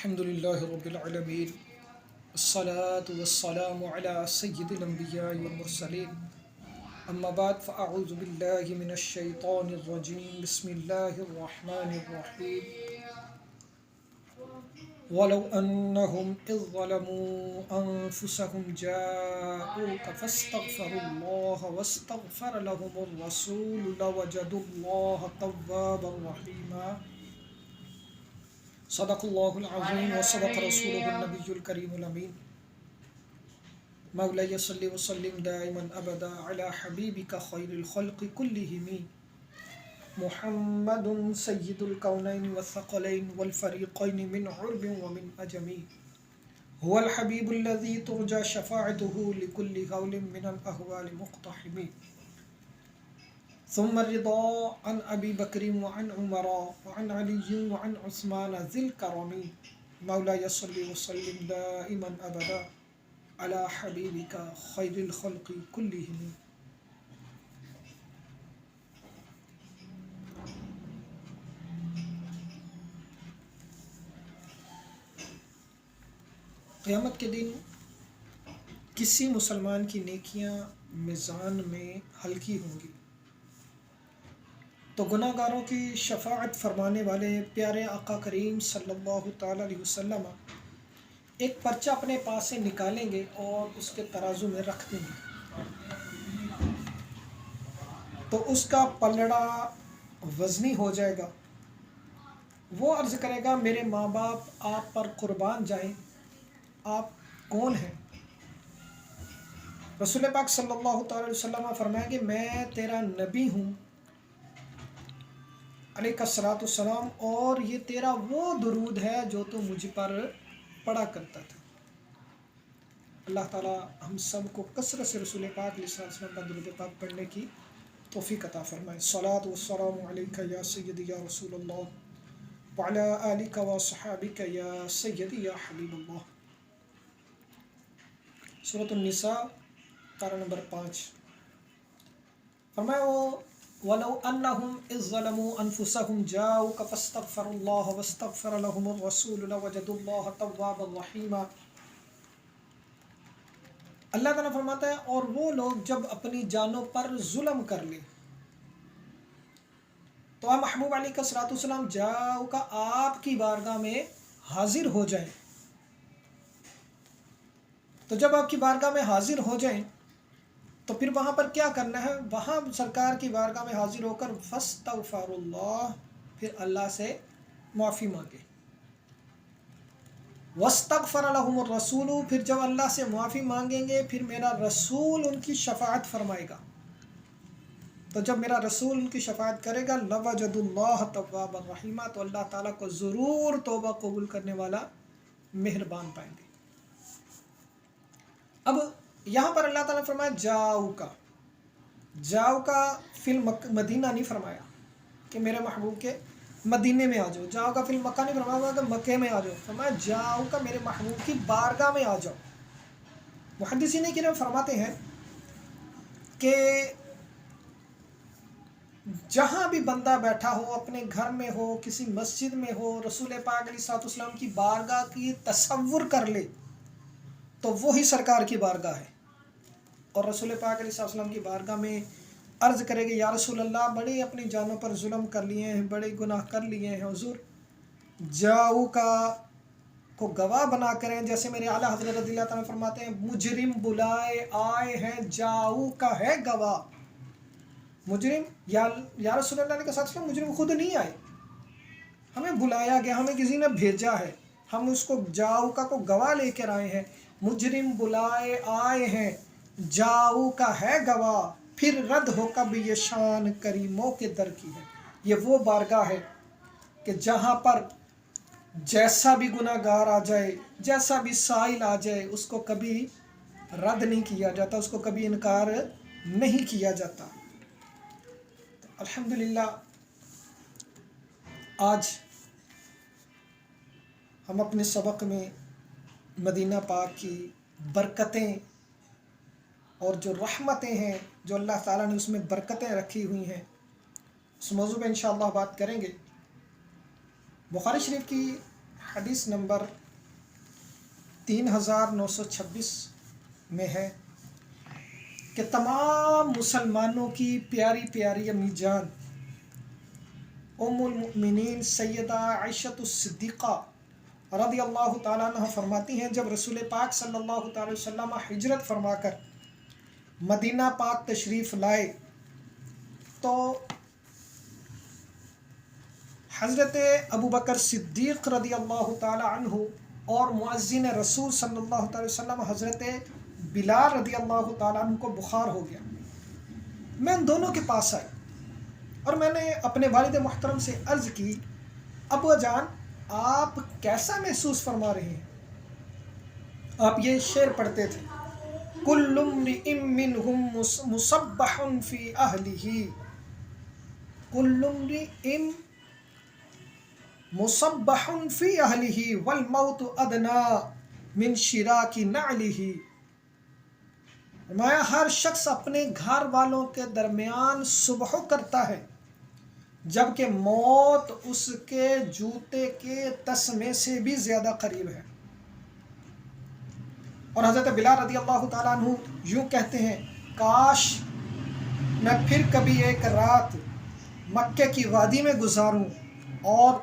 الحمد لله رب العالمين الصلاة والسلام على سيد الأنبياء والمرسلين أما بعد فأعوذ بالله من الشيطان الرجيم بسم الله الرحمن الرحيم ولو أنهم إذ ظلموا أنفسهم جاءوك فاستغفروا الله واستغفر لهم الرسول لوجدوا الله توابا رحيما صدق اللہ العظیم وصدق رسولہ النبی الکریم الامین مولاي صلی وسلم دائما ابدا علی حبیبک خیر الخلق کلہم محمد سید الکونین والثقلین والفریقین من عرب ومن عجم هو الحبیب الذی ترجى شفاعته لكل قول من الاحوال مقتحم ثم الرضا عن ابی بکر وعن عمر وعن علی وعن عثمان ذی الکرم مولاي صلی وسلم دائما ابدا علی حبیبک خیر الخلق کلہم. قیامت کے دن کسی مسلمان کی نیکیاں میزان میں ہلکی ہوں گی تو گناہ گاروں کی شفاعت فرمانے والے پیارے آقا کریم صلی اللہ تعالیٰ علیہ وسلم ایک پرچہ اپنے پاس سے نکالیں گے اور اس کے ترازو میں رکھ دیں گے تو اس کا پلڑا وزنی ہو جائے گا. وہ عرض کرے گا میرے ماں باپ آپ پر قربان جائیں، آپ کون ہیں؟ رسول پاک صلی اللہ تعالیٰ علیہ وسلم فرمائیں گے میں تیرا نبی ہوں علیہ الصلوۃ والسلام، اور یہ تیرا وہ درود ہے جو تو مجھ پر پڑھا کرتا تھا. اللہ تعالی ہم سب کو کثرت سے رسول پاک علیہ السلام کا درود پاک پڑھنے کی توفیق عطا فرمائے. صلاۃ والسلام علیک یا سیدی یا رسول اللہ وعلی آلک و صحابک یا سیدی یا حبیب اللہ. سورۃ النساء پارہ نمبر 5 فرمایا وَلَوْ أَنَّهُمْ إِذْ ظَلَمُوا أَنفُسَهُمْ جَاءُوكَ فَاسْتَغْفَرُوا اللَّهَ وَاسْتَغْفَرَ لَهُمُ الرَّسُولُ لَوَجَدُوا اللَّهَ تَوَّابًا رَحِيمًا. اللہ تعالیٰ فرماتا ہے اور وہ لوگ جب اپنی جانوں پر ظلم کر لیں تو آپ محبوب علیہ الصلوۃ والسلام جاؤک آپ کی بارگاہ میں حاضر ہو جائیں. تو جب آپ کی بارگاہ میں حاضر ہو جائیں تو پھر وہاں پر کیا کرنا ہے؟ وہاں سرکار کی بارگاہ میں حاضر ہو کر فاستغفر اللہ، پھر اللہ سے معافی مانگے. واستغفر لهم الرسول، پھر جب اللہ سے معافی مانگیں گے پھر میرا رسول ان کی شفاعت فرمائے گا. تو جب میرا رسول ان کی شفاعت کرے گا لوجد اللہ توابا رحیما، تو اللہ تعالیٰ کو ضرور توبہ قبول کرنے والا مہربان پائیں گے. اب یہاں پر اللہ تعالیٰ نے فرمایا جاؤ کا فی مدینہ نہیں فرمایا کہ میرے محبوب کے مدینے میں آ جاؤ. جاؤ کا فی مکہ نہیں فرمایا کہ مکے میں آ جاؤ. فرمایا جاؤ کا میرے محبوب کی بارگاہ میں آ جاؤ. محدثین کرام فرماتے ہیں کہ جہاں بھی بندہ بیٹھا ہو، اپنے گھر میں ہو، کسی مسجد میں ہو، رسول پاک علیہ الصلوۃ والسلام کی بارگاہ کی تصور کر لے تو وہی سرکار کی بارگاہ ہے. اور رسول پاک علیہ الصلوۃ والسلام کی بارگاہ میں عرض کرے گے یا رسول اللہ بڑے اپنی جانوں پر ظلم کر لیے ہیں، بڑے گناہ کر لیے ہیں، حضور جاؤ کا کو گواہ بنا کریں. جیسے میرے اعلیٰ حضرت رضی اللہ تعالیٰ فرماتے ہیں مجرم بلائے آئے ہیں جاؤ کا ہے گواہ. مجرم یا رسول اللہ علیہ وسلم مجرم خود نہیں آئے، ہمیں بلایا گیا، ہمیں کسی نے بھیجا ہے، ہم اس کو جاؤ کا کو گواہ لے کر آئے ہیں. مجرم بلائے آئے ہیں جاؤ کا ہے گواہ، پھر رد ہو کب یہ شان کریموں کے در کی ہے. یہ وہ بارگاہ ہے کہ جہاں پر جیسا بھی گناہ گار آ جائے، جیسا بھی سائل آ جائے، اس کو کبھی رد نہیں کیا جاتا، اس کو کبھی انکار نہیں کیا جاتا. الحمدللہ آج ہم اپنے سبق میں مدینہ پاک کی برکتیں اور جو رحمتیں ہیں جو اللہ تعالیٰ نے اس میں برکتیں رکھی ہوئی ہیں اس موضوع پہ انشاءاللہ بات کریں گے. بخاری شریف کی حدیث نمبر 3926 میں ہے کہ تمام مسلمانوں کی پیاری پیاری امی جان ام المؤمنین سیدہ عائشہ الصدیقہ رضی اللہ تعالیٰ عنہ فرماتی ہیں، جب رسول پاک صلی اللہ تعالی وسلم ہجرت فرما کر مدینہ پاک تشریف لائے تو حضرت ابوبکر صدیق رضی اللہ تعالی عنہ اور مؤذن رسول صلی اللہ تعالی وسلم حضرت بلال رضی اللہ تعالیٰ عنہ کو بخار ہو گیا۔ میں ان دونوں کے پاس آئی اور میں نے اپنے والد محترم سے عرض کی، ابو جان آپ کیسا محسوس فرما رہے ہیں؟ آپ یہ شعر پڑھتے تھے، کل امرئ منہم مصبح فی اہلہ، کل امرئ مصبح فی اہلہ والموت ادنی من شراک نعلہ۔ فرمایا ہر شخص اپنے گھر والوں کے درمیان صبح کرتا ہے، جبکہ موت اس کے جوتے کے تسمے سے بھی زیادہ قریب ہے۔ اور حضرت بلال رضی اللہ تعالیٰ عنہ یوں کہتے ہیں، کاش میں پھر کبھی ایک رات مکے کی وادی میں گزاروں اور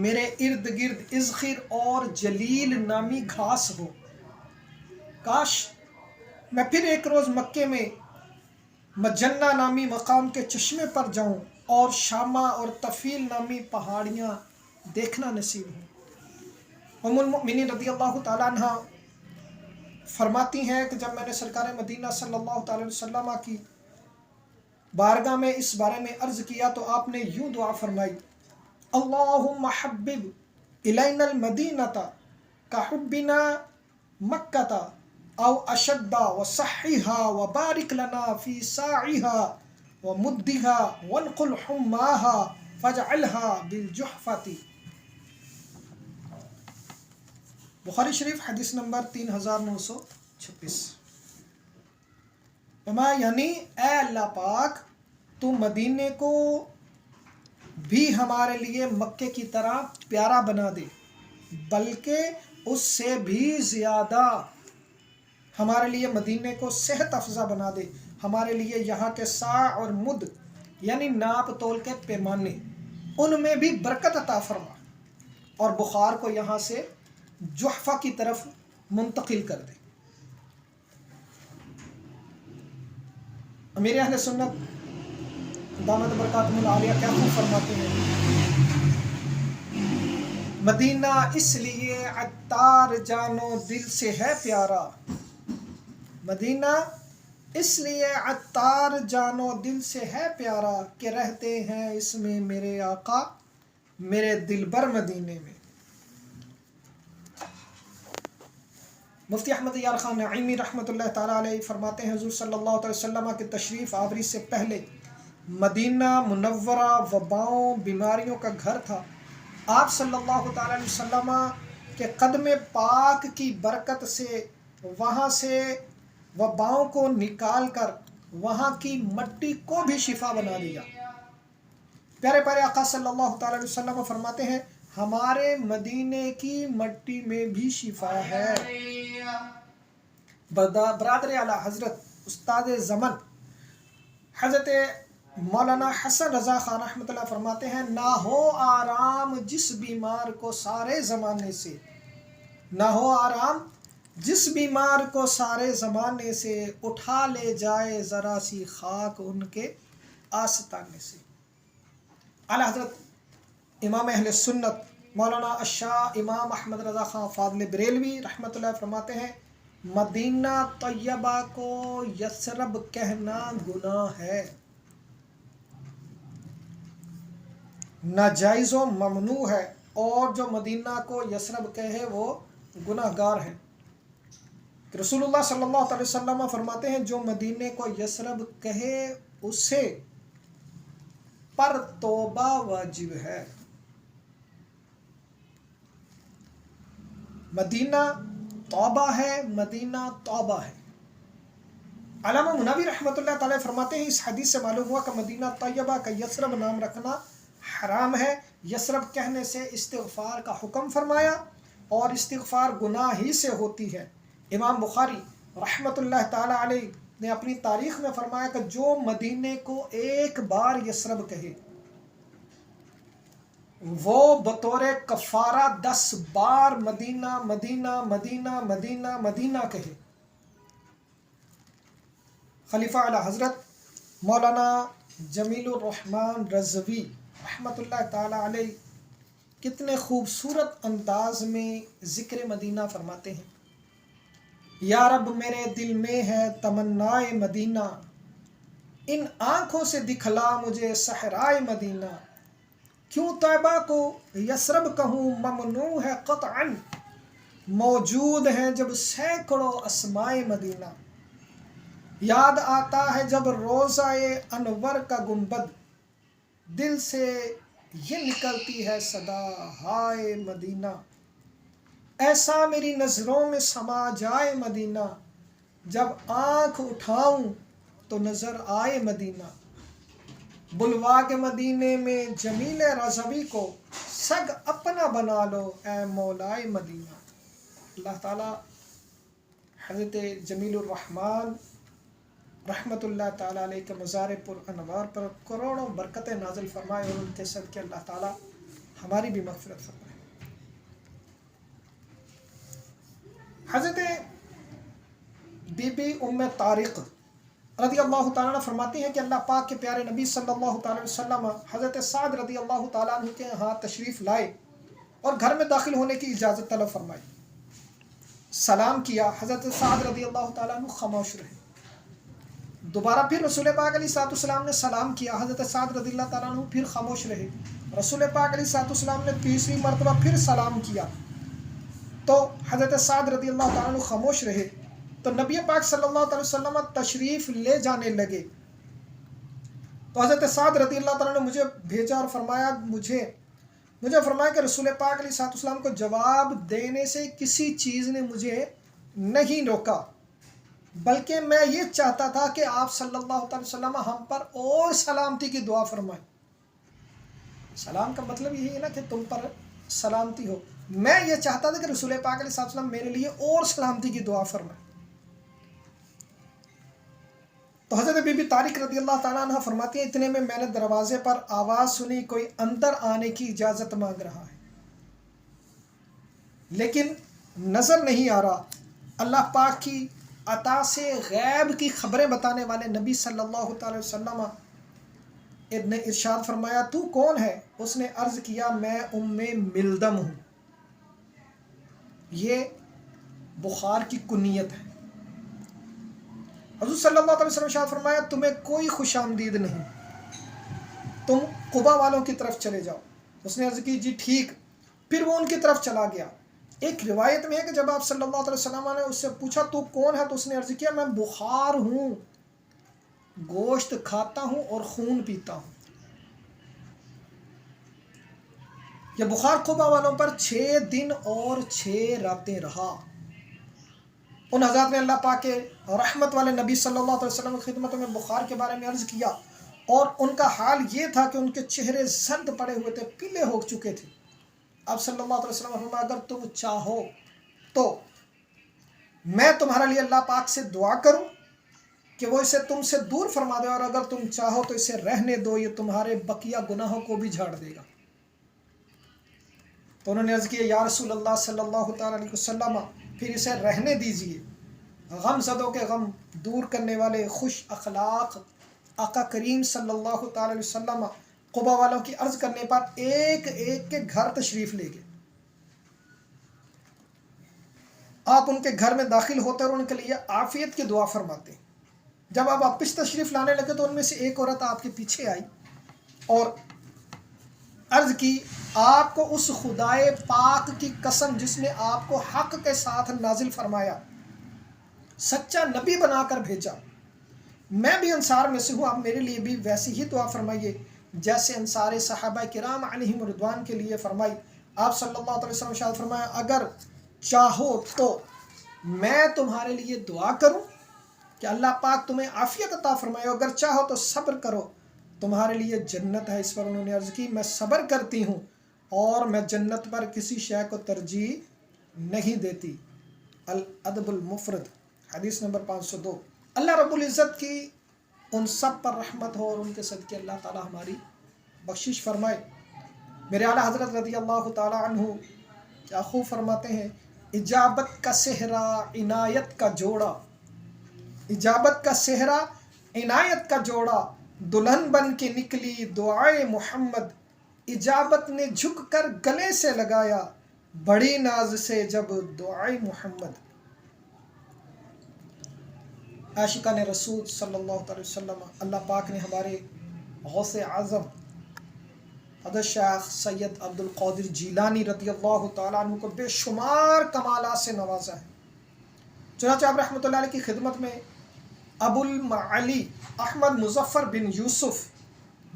میرے ارد گرد اذخر اور جلیل نامی گھاس ہو۔ کاش میں پھر ایک روز مکے میں مجنہ نامی مقام کے چشمے پر جاؤں اور شامہ اور طفیل نامی پہاڑیاں دیکھنا نصیب ہوں۔ ام المؤمنین رضی اللہ تعالیٰ عنہ فرماتی ہیں کہ جب میں نے سرکار مدینہ صلی اللہ تعالی وسلم کی بارگاہ میں اس بارے میں عرض کیا تو آپ نے یوں دعا فرمائی، اللہم حبب الینا المدینۃ کحبنا مکۃ او اشد وصحھها وبارک لنا فی ساعها ومدها وانقل حماها فاجعلها بالجحفۃ۔ بخاری شریف حدیث نمبر 3926۔ یعنی اے اللہ پاک تو مدینے کو بھی ہمارے لیے مکے کی طرح پیارا بنا دے، بلکہ اس سے بھی زیادہ ہمارے لیے مدینے کو صحت افزا بنا دے، ہمارے لیے یہاں کے ساع اور مد یعنی ناپ تول کے پیمانے ان میں بھی برکت عطا فرما اور بخار کو یہاں سے جحفہ کی طرف منتقل کر دے۔ امیر اہل سنت دامت برکاتہم العالیہ کیا خوب فرماتے ہیں، مدینہ اس لیے عطار جانو دل سے ہے پیارا، مدینہ اس لیے عطار جانو دل سے ہے پیارا کہ رہتے ہیں اس میں میرے آقا میرے دلبر مدینے میں۔ مفتی احمد یار خان نعیمی رحمۃ اللہ تعالیٰ علیہ فرماتے ہیں، حضور صلی اللہ علیہ وسلم کے تشریف آوری سے پہلے مدینہ منورہ وباؤں بیماریوں کا گھر تھا۔ آپ صلی اللہ تعالیٰ علیہ وسلم کے قدم پاک کی برکت سے وہاں سے وباؤں کو نکال کر وہاں کی مٹی کو بھی شفا بنا دیا۔ پیارے پیارے آقا صلی اللہ تعالیٰ علیہ وسلم فرماتے ہیں، ہمارے مدینے کی مٹی میں بھی شفا ہے۔ برادر اعلیٰ حضرت استاد زمن حضرت مولانا حسن رضا خان رحمۃ اللہ فرماتے ہیں، نہ ہو آرام جس بیمار کو سارے زمانے سے، نہ ہو آرام جس بیمار کو سارے زمانے سے، اٹھا لے جائے ذرا سی خاک ان کے آستانے سے۔ اعلیٰ حضرت امام اہل سنت مولانا الشاہ امام احمد رضا خان فاضل بریلوی رحمۃ اللہ فرماتے ہیں، مدینہ طیبہ کو یثرب کہنا گناہ ہے، ناجائز و ممنوع ہے، اور جو مدینہ کو یثرب کہے وہ گناہ گار ہے۔ رسول اللہ صلی اللہ علیہ وسلم فرماتے ہیں، جو مدینے کو یثرب کہے اسے پر توبہ واجب ہے۔ مدینہ توبہ ہے، مدینہ توبہ ہے۔ علامہ مناوی رحمۃ اللہ تعالیٰ فرماتے ہیں، اس حدیث سے معلوم ہوا کہ مدینہ طیبہ کا یثرب نام رکھنا حرام ہے۔ یثرب کہنے سے استغفار کا حکم فرمایا اور استغفار گناہ ہی سے ہوتی ہے۔ امام بخاری رحمۃ اللہ تعالی علیہ نے اپنی تاریخ میں فرمایا کہ جو مدینے کو ایک بار یثرب کہے وہ بطور کفارہ 10 بار مدینہ مدینہ مدینہ مدینہ مدینہ کہے۔ خلیفہ اعلیٰ حضرت مولانا جمیل الرحمن رضوی رحمۃ اللہ تعالی علیہ کتنے خوبصورت انداز میں ذکر مدینہ فرماتے ہیں۔ یا رب میرے دل میں ہے تمنائے مدینہ، ان آنکھوں سے دکھلا مجھے صحرائے مدینہ، کیوں طیبہ کو یثرب کہوں ممنوع ہے قطعا، موجود ہیں جب سینکڑوں اسمائے مدینہ، یاد آتا ہے جب روضہ انور کا گنبد، دل سے یہ نکلتی ہے صدا ہائے مدینہ، ایسا میری نظروں میں سما جائے مدینہ، جب آنکھ اٹھاؤں تو نظر آئے مدینہ، بلوا کے مدینے میں جمیل رضوی کو سگ اپنا بنا لو اے مولائے مدینہ۔ اللہ تعالیٰ حضرت جمیل الرحمن رحمۃ اللہ تعالیٰ علیہ کے مزار پر انوار پر کروڑوں برکتیں نازل فرمائے اور ان کے صدقے اللہ تعالیٰ ہماری بھی مغفرت فرمائے۔ حضرت بی بی ام طارق رضی اللہ تعالیٰ عنہ فرماتی ہیں کہ اللہ پاک کے پیارے نبی صلی اللہ تعالیٰ علیہ وسلم حضرت سعد رضی اللہ تعالیٰ عنہ کے ہاں تشریف لائے اور گھر میں داخل ہونے کی اجازت طلب فرمائی، سلام کیا، حضرت سعد رضی اللہ تعالیٰ عنہ خاموش رہے، دوبارہ پھر رسول پاک علیہ الصلوۃ والسلام نے سلام کیا، حضرت سعد رضی اللہ تعالیٰ عنہ پھر خاموش رہے، رسول پاک علیہ الصلوۃ والسلام نے تیسری مرتبہ پھر سلام کیا تو حضرت سعد رضی اللہ تعالیٰ عنہ خاموش رہے، تو نبی پاک صلی اللہ علیہ وسلم تشریف لے جانے لگے، تو حضرت سعد رضی اللہ تعالیٰ نے مجھے بھیجا اور فرمایا مجھے فرمایا کہ رسول پاک علیہ الصلوۃ والسلام کو جواب دینے سے کسی چیز نے مجھے نہیں روکا، بلکہ میں یہ چاہتا تھا کہ آپ صلی اللہ علیہ وسلم ہم پر اور سلامتی کی دعا فرمائیں۔ سلام کا مطلب یہی ہے نا کہ تم پر سلامتی ہو، میں یہ چاہتا تھا کہ رسول پاک علیہ الصلوۃ والسلام میرے لیے اور سلامتی کی دعا فرمائیں۔ تو حضرت بی بی طارق رضی اللہ تعالیٰ عنہ فرماتی ہیں اتنے میں نے دروازے پر آواز سنی، کوئی اندر آنے کی اجازت مانگ رہا ہے، لیکن نظر نہیں آ رہا۔ اللہ پاک کی عطا سے غیب کی خبریں بتانے والے نبی صلی اللہ تعالی وسلم نے ارشاد فرمایا تو کون ہے؟ اس نے عرض کیا میں ام ملدم ہوں، یہ بخار کی کنیت ہے۔ حضور صلی اللہ علیہ وسلم ارشاد فرمایا تمہیں کوئی خوش آمدید نہیں، تم قبا والوں کی طرف چلے جاؤ۔ اس نے عرض کی جی ٹھیک، پھر وہ ان کی طرف چلا گیا۔ ایک روایت میں ہے کہ جب آپ صلی اللہ علیہ وسلم نے اس سے پوچھا تو کون ہے تو اس نے عرض کیا میں بخار ہوں، گوشت کھاتا ہوں اور خون پیتا ہوں۔ یہ بخار قبا والوں پر 6 دن اور 6 راتیں رہا۔ ان حضرات نے اللہ پاک کے رحمت والے نبی صلی اللہ علیہ وسلم کی خدمت میں بخار کے بارے میں عرض کیا، اور ان کا حال یہ تھا کہ ان کے چہرے زرد پڑے ہوئے تھے، پیلے ہو چکے تھے۔ اب صلی اللہ علیہ وسلم فرمایا اگر تم چاہو تو میں تمہارے لیے اللہ پاک سے دعا کروں کہ وہ اسے تم سے دور فرما دے، اور اگر تم چاہو تو اسے رہنے دو، یہ تمہارے بقیہ گناہوں کو بھی جھاڑ دے گا۔ تو انہوں نے عرض کیا یا رسول اللہ صلی اللہ تعالیٰ علیہ وسلم پھر اسے رہنے دیجئے، غم زدوں کے غم دور کرنے والے خوش اخلاق آقا کریم صلی اللہ تعالیٰ علیہ وسلم قبا والوں کی عرض کرنے پر ایک ایک کے گھر تشریف لے گئے۔ آپ ان کے گھر میں داخل ہوتے اور ان کے لیے عافیت کی دعا فرماتے۔ جب آپ واپس تشریف لانے لگے تو ان میں سے ایک عورت آپ کے پیچھے آئی اور عرض کی آپ کو اس خدائے پاک کی قسم جس نے آپ کو حق کے ساتھ نازل فرمایا، سچا نبی بنا کر بھیجا، میں بھی انصار میں سے ہوں، آپ میرے لیے بھی ویسی ہی دعا فرمائیے جیسے انصار صحابہ کرام علیہم رضوان کے لیے فرمائی۔ آپ صلی اللہ علیہ وسلم شاید فرمایا اگر چاہو تو میں تمہارے لیے دعا کروں کہ اللہ پاک تمہیں عافیت عطا فرمائے، اگر چاہو تو صبر کرو تمہارے لیے جنت ہے۔ اس پر انہوں نے عرض کی میں صبر کرتی ہوں اور میں جنت پر کسی شے کو ترجیح نہیں دیتی۔ الادب المفرد حدیث نمبر 502۔ اللہ رب العزت کی ان سب پر رحمت ہو اور ان کے صدقے اللہ تعالی ہماری بخشش فرمائے۔ میرے اعلیٰ حضرت رضی اللہ تعالی عنہ کیا خوب فرماتے ہیں، اجابت کا صحرا عنایت کا جوڑا، اجابت کا صحرا عنایت کا جوڑا، دلہن بن کے نکلی دعائے محمد، اجابت نے جھک کر گلے سے لگایا بڑی ناز سے جب دعائے محمد۔ عاشقان رسول صلی اللہ علیہ وسلم، اللہ پاک نے ہمارے غوث اعظم حضرت شیخ سید عبد القادر جیلانی رضی اللہ تعالیٰ عنہ کو بے شمار کمالات سے نوازا ہے۔ چنانچہ آپ رحمۃ اللہ علیہ کی خدمت میں ابو المعالی احمد مظفر بن یوسف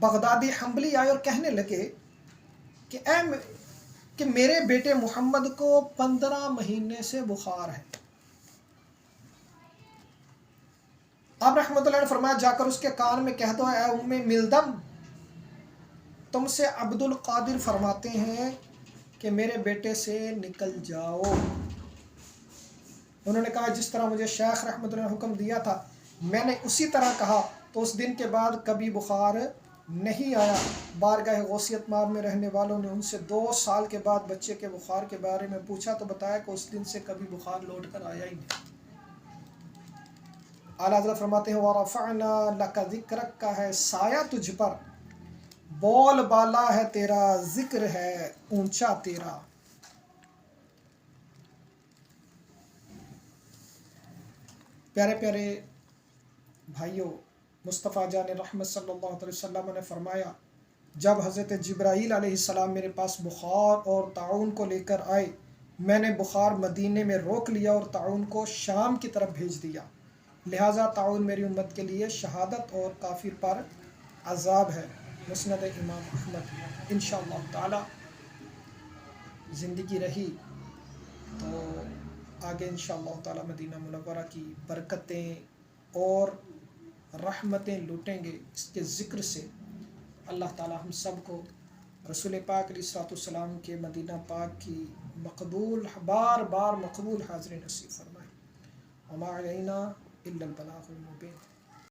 بغدادی حنبلی آئے اور کہنے لگے کہ میرے بیٹے محمد کو 15 مہینے سے بخار ہے۔ آپ رحمۃ اللہ نے فرمایا جا کر اس کے کان میں کہہ دو اے ام ملدم، تم سے عبد القادر فرماتے ہیں کہ میرے بیٹے سے نکل جاؤ۔ انہوں نے کہا جس طرح مجھے شیخ رحمۃ اللہ نے حکم دیا تھا میں نے اسی طرح کہا، تو اس دن کے بعد کبھی بخار نہیں آیا۔ بارگاہ غوثیت ماب میں رہنے والوں نے ان سے 2 سال کے بعد بچے کے بخار کے بارے میں پوچھا تو بتایا کہ اس دن سے کبھی بخار لوٹ کر آیا ہی نہیں۔ اعلیٰ حضرت فرماتے ہیں وَرَفَعْنَا لَكَ ذِكْرَكَ کا ہے سایہ تجھ پر، بول بالا ہے تیرا، ذکر ہے اونچا تیرا۔ پیارے پیارے بھائیوں، مصطفیٰ جان رحمت صلی اللہ علیہ وسلم نے فرمایا جب حضرت جبرائیل علیہ السلام میرے پاس بخار اور طاعون کو لے کر آئے، میں نے بخار مدینے میں روک لیا اور طاعون کو شام کی طرف بھیج دیا، لہٰذا طاعون میری امت کے لیے شہادت اور کافر پر عذاب ہے۔ مسند امام احمد۔ انشاءاللہ تعالی زندگی رہی تو آگے انشاءاللہ تعالی مدینہ منورہ کی برکتیں اور رحمتیں لوٹیں گے۔ اس کے ذکر سے اللہ تعالی ہم سب کو رسول پاک علیہ الصلوۃ والسلام کے مدینہ پاک کی مقبول بار بار مقبول حاضری نصیب فرمائے۔ وما علینا الا البلاغ المبین۔